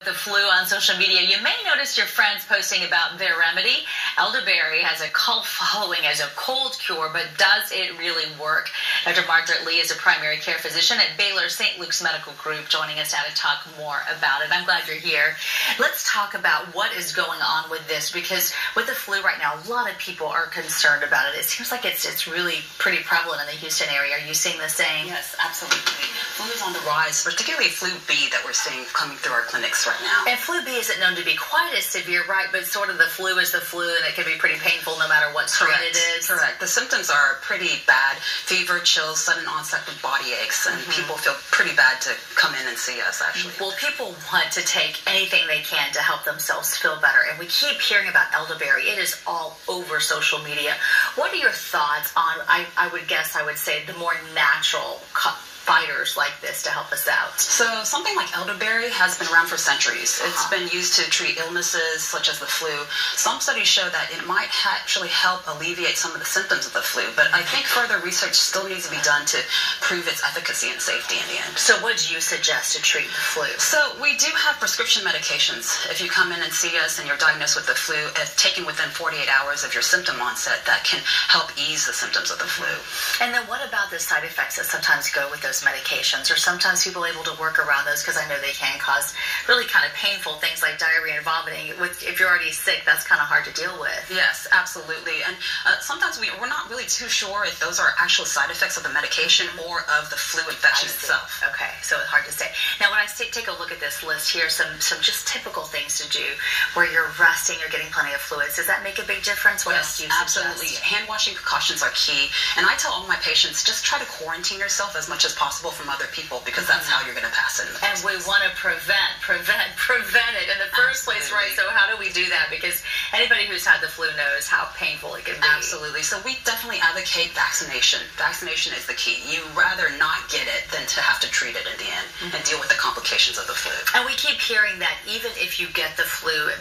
The flu on social media, you may notice your friends posting about their remedy. Elderberry has a cult following as a cold cure, but does it really work? Dr. Margaret Lee is a primary care physician at Baylor St. Luke's Medical Group, joining us now to talk more about it. I'm glad you're here. Let's talk about what is going on with this, because with the flu right now, a lot of people are concerned about it. It seems like it's really pretty prevalent in the Houston area. Are you seeing the same? Yes, absolutely. Flu is on the rise, particularly flu B that we're seeing coming through our clinics right now. And flu B isn't known to be quite as severe, right? But sort of the flu is the flu, and it can be pretty painful no matter what strain it is. Correct. The symptoms are pretty bad. Fever, chills, sudden onset of body aches, and people feel pretty bad to come in and see us, actually. Well, people want to take anything they can to help themselves feel better. And we keep hearing about elderberry. It is all over social media. What are your thoughts on, I would say, the more natural fighters like this to help us out? So something like elderberry has been around for centuries. It's been used to treat illnesses such as the flu. Some studies show that it might actually help alleviate some of the symptoms of the flu, but I think further research still needs to be done to prove its efficacy and safety in the end. So what do you suggest to treat the flu? So we do have prescription medications. If you come in and see us and you're diagnosed with the flu, if taken within 48 hours of your symptom onset, that can help ease the symptoms of the flu. And then what about the side effects that sometimes go with those medications? Or sometimes people able to work around those, because I know they can cause really kind of painful things like diarrhea and vomiting. If you're already sick, that's kind of hard to deal with. Yes, absolutely. And sometimes we're not really too sure if those are actual side effects of the medication or of the flu infection itself. Okay, so it's hard to say. Now, when I take a look at this list here, some just typical things to do where you're resting, you're getting plenty of fluids. Does that make a big difference? What else do you suggest? Absolutely. Hand washing precautions are key. And I tell all my patients, just try to quarantine yourself as much as possible from other people, because that's how you're going to pass it in the first place. We want to prevent it in the first place, right? So how do we do that? Because anybody who's had the flu knows how painful it can be. Absolutely. So we definitely advocate vaccination. Vaccination is the key. You'd rather not get it than to have to treat it in the end and deal with the complications of the flu. And we keep hearing that even if you get the flu,